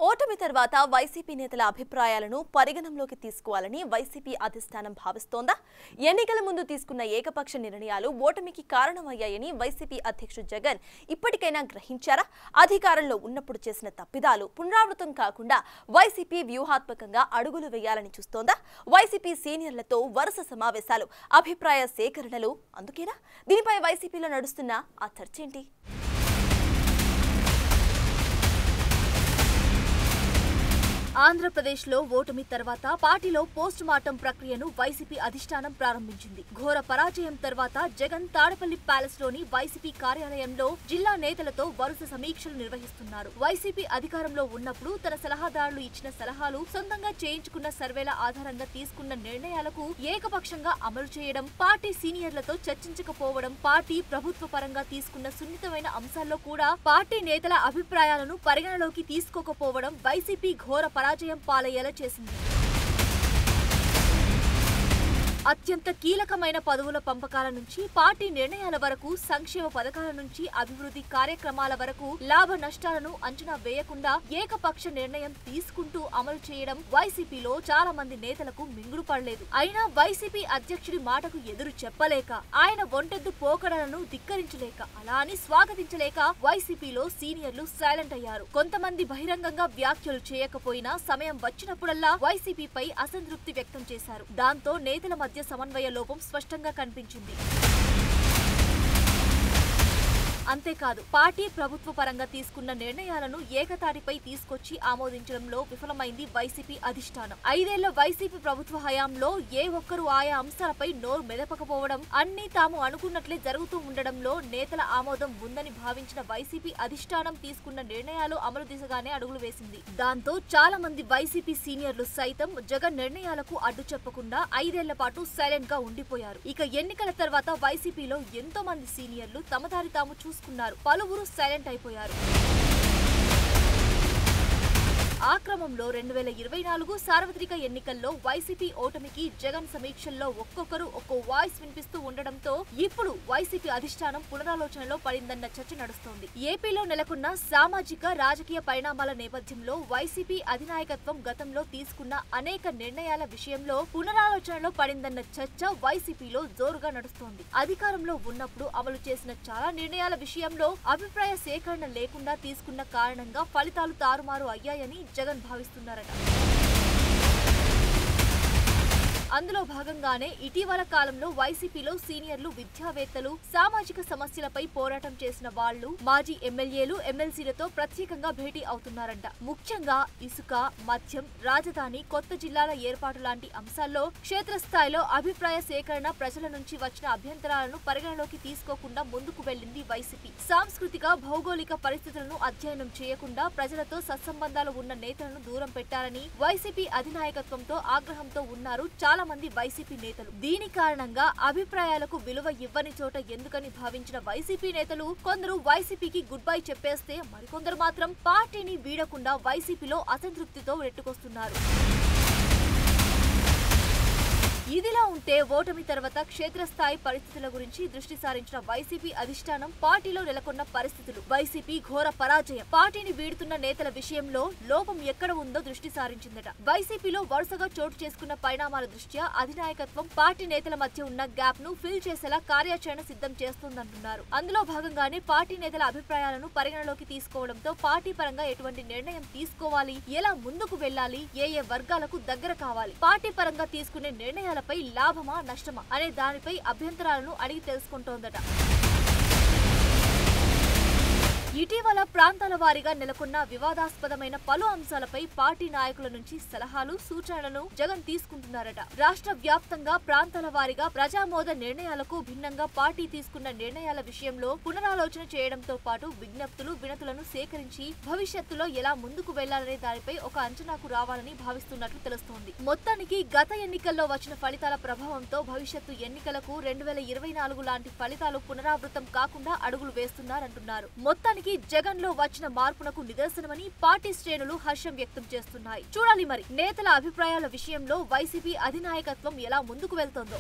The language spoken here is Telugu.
ఓటమి తర్వాత వైసీపీ నేతల అభిప్రాయాలను పరిగణనలోకి తీసుకోవాలని వైసీపీ అధిష్టానం భావిస్తోందా? ఎన్నికల ముందు తీసుకున్న ఏకపక్ష నిర్ణయాలు ఓటమికి కారణమయ్యాయని వైసీపీ అధ్యక్షుడు జగన్ ఇప్పటికైనా గ్రహించారా? అధికారంలో ఉన్నప్పుడు చేసిన తప్పిదాలు పునరావృతం కాకుండా వైసీపీ వ్యూహాత్మకంగా అడుగులు వేయాలని చూస్తోందా? వైసీపీ సీనియర్లతో వరుస సమావేశాలు, అభిప్రాయ సేకరణలు అందుకేనా? దీనిపై వైసీపీలో నడుస్తున్న ఆ చర్చ ఏంటి? ఆంధ్రప్రదేశ్లో ఓటమి తర్వాత పార్టీలో పోస్ట్ మార్టం ప్రక్రియను వైసీపీ అధిష్టానం ప్రారంభించింది. ఘోర పరాజయం తర్వాత జగన్ తాడపల్లి ప్యాలెస్ లోని వైసీపీ కార్యాలయంలో జిల్లా నేతలతో వరుస సమీక్షలు నిర్వహిస్తున్నారు. వైసీపీ అధికారంలో ఉన్నప్పుడు తన సలహాదారులు ఇచ్చిన సలహాలు, సొంతంగా చేయించుకున్న సర్వేల ఆధారంగా తీసుకున్న నిర్ణయాలకు ఏకపక్షంగా అమలు చేయడం, పార్టీ సీనియర్లతో చర్చించకపోవడం, పార్టీ ప్రభుత్వ పరంగా తీసుకున్న సున్నితమైన అంశాల్లో కూడా పార్టీ నేతల అభిప్రాయాలను పరిగణలోకి తీసుకోకపోవడం వైసీపీ ఘోర పరాజయం పాలయ్యేలా చేసింది. అత్యంత కీలకమైన పదవుల పంపకాల నుంచి పార్టీ నిర్ణయాల వరకు, సంక్షేమ పథకాల నుంచి అభివృద్ధి కార్యక్రమాల వరకు లాభ నష్టాలను అంచనా వేయకుండా ఏకపక్ష నిర్ణయం తీసుకుంటూ అమలు చేయడం వైసీపీలో చాలా మంది నేతలకు మింగుడు పడలేదు. అయినా వైసీపీ అధ్యక్షుడి మాటకు ఎదురు చెప్పలేక, ఆయన ఒంటెద్దు పోకడలను ధిక్కరించలేక, అలా అని స్వాగతించలేక వైసీపీలో సీనియర్లు సైలెంట్ అయ్యారు. కొంతమంది బహిరంగంగా వ్యాఖ్యలు చేయకపోయినా సమయం వచ్చినప్పుడల్లా వైసీపీపై అసంతృప్తి వ్యక్తం చేశారు. దాంతో నేతల మధ్య సమన్వయ లోపం స్పష్టంగా కనిపించింది. అంతేకాదు, పార్టీ ప్రభుత్వ పరంగా తీసుకున్న నిర్ణయాలను ఏకతాటిపై తీసుకొచ్చి ఆమోదించడంలో విఫలమైంది వైసీపీ అధిష్టానం. 5 ఏళ్ల వైసీపీ ప్రభుత్వ హయాంలో ఏ ఒక్కరూ ఆయా అంశాలపై నోరు మెదపకపోవడం, అన్ని తాము అనుకున్నట్లే జరుగుతూ ఉండడంలో నేతల ఆమోదం ఉందని భావించిన వైసీపీ అధిష్టానం తీసుకున్న నిర్ణయాలు అమలు దిశగానే అడుగులు వేసింది. దాంతో చాలా మంది వైసీపీ సీనియర్లు సైతం జగన్ నిర్ణయాలకు అడ్డు చెప్పకుండా 5 ఏళ్ల పాటు సైలెంట్ గా ఉండిపోయారు. ఇక ఎన్నికల తర్వాత వైసీపీలో ఎంతో మంది సీనియర్లు తమ దారి తాము చూసుకున్నారు. పలువురు సైలెంట్ అయిపోయారు. ఆ క్రమంలో 2024 సార్వత్రిక ఎన్నికల్లో వైసీపీ ఓటమికి జగన్ సమీక్షల్లో ఒక్కొక్కరు ఒక్కో వాయిస్ వినిపిస్తూ ఉండడంతో ఇప్పుడు వైసీపీ అధిష్టానం పునరాలోచనలో పడిందన్న చర్చ నడుస్తోంది. ఏపీలో నెలకొన్న సామాజిక రాజకీయ పరిణామాల నేపథ్యంలో వైసీపీ అధినాయకత్వం గతంలో తీసుకున్న అనేక నిర్ణయాల విషయంలో పునరాలోచనలో పడిందన్న చర్చ వైసీపీలో జోరుగా నడుస్తోంది. అధికారంలో ఉన్నప్పుడు అమలు చేసిన చాలా నిర్ణయాల విషయంలో అభిప్రాయ సేకరణ లేకుండా తీసుకున్న కారణంగా ఫలితాలు తారుమారు అయ్యాయని జగన్ భావిస్తున్నారట. అందులో భాగంగానే ఇటీవల కాలంలో వైసీపీలో సీనియర్లు, విద్యావేత్తలు, సామాజిక సమస్యలపై పోరాటం చేసిన వాళ్లు, మాజీ ఎమ్మెల్యేలు, ఎమ్మెల్సీలతో ప్రత్యేకంగా భేటీ అవుతున్నారంట. ముఖ్యంగా ఇసుక, మద్యం, రాజధాని, కొత్త జిల్లాల ఏర్పాటు లాంటి అంశాల్లో క్షేత్రస్థాయిలో అభిప్రాయ సేకరణ, ప్రజల నుంచి వచ్చిన అభ్యంతరాలను పరిగణలోకి తీసుకోకుండా ముందుకు వెళ్లింది వైసీపీ. సాంస్కృతిక, భౌగోళిక పరిస్థితులను అధ్యయనం చేయకుండా ప్రజలతో సత్సంబంధాలు ఉన్న నేతలను దూరం పెట్టారని వైసీపీ అధినాయకత్వంతో ఆగ్రహంతో ఉన్నారు చాలా మంది వైసీపీ నేతలు. దీని కారణంగా అభిప్రాయాలకు విలువ ఇవ్వని చోట ఎందుకని భావించిన వైసీపీ నేతలు కొందరు వైసీపీకి గుడ్ బై చెప్పేస్తే, మరికొందరు మాత్రం పార్టీని వీడకుండా వైసీపీలో అసంతృప్తితో నెట్టుకొస్తున్నారు. ఇదిలా ఉంటే ఓటమి తర్వాత క్షేత్రస్థాయి పరిస్థితుల గురించి దృష్టి సారించిన వైసీపీ అధిష్టానం పార్టీలో నెలకొన్న పరిస్థితులు, వైసీపీ ఘోర పరాజయం, పార్టీని వీడుతున్న నేతల విషయంలో లోపం ఎక్కడ ఉందో దృష్టి సారించిందట. వైసీపీలో వరుసగా చోటు చేసుకున్న పరిణామాల దృష్ట్యా అధినాయకత్వం పార్టీ నేతల మధ్య ఉన్న గ్యాప్ ను ఫిల్ చేసేలా కార్యాచరణ సిద్ధం చేస్తోందంటున్నారు. అందులో భాగంగానే పార్టీ నేతల అభిప్రాయాలను పరిగణలోకి తీసుకోవడంతో పార్టీ పరంగా ఎటువంటి నిర్ణయం తీసుకోవాలి, ఎలా ముందుకు వెళ్లాలి, ఏ వర్గాలకు దగ్గర కావాలి, పార్టీ పరంగా తీసుకునే నిర్ణయాల లాభమా నష్టమా అనే దానిపై అభ్యంతరాలను అడిగి తెలుసుకుంటోందట. ఇటీవల ప్రాంతాల వారీగా నెలకొన్న వివాదాస్పదమైన పలు అంశాలపై పార్టీ నాయకుల నుంచి సలహాలు, సూచనలను జగన్ తీసుకుంటున్నారట. రాష్ట్ర వ్యాప్తంగా ప్రాంతాల వారీగా ప్రజామోద నిర్ణయాలకు భిన్నంగా పార్టీ తీసుకున్న నిర్ణయాల విషయంలో పునరాలోచన చేయడంతో పాటు విజ్ఞప్తులు, వినతులను సేకరించి భవిష్యత్తులో ఎలా ముందుకు వెళ్లాలనే దానిపై ఒక అంచనాకు రావాలని భావిస్తున్నట్లు తెలుస్తోంది. మొత్తానికి గత ఎన్నికల్లో వచ్చిన ఫలితాల ప్రభావంతో భవిష్యత్తు ఎన్నికలకు 2024 లాంటి ఫలితాలు పునరావృతం కాకుండా అడుగులు వేస్తున్నారంటున్నారు. మొత్తానికి జగన్ లో వచ్చిన మార్పునకు నిదర్శనమని పార్టీ శ్రేణులు హర్షం వ్యక్తం చేస్తున్నాయి. చూడాలి మరి నేతల అభిప్రాయాల విషయంలో వైసీపీ అధినాయకత్వం ఎలా ముందుకు వెళ్తోందో.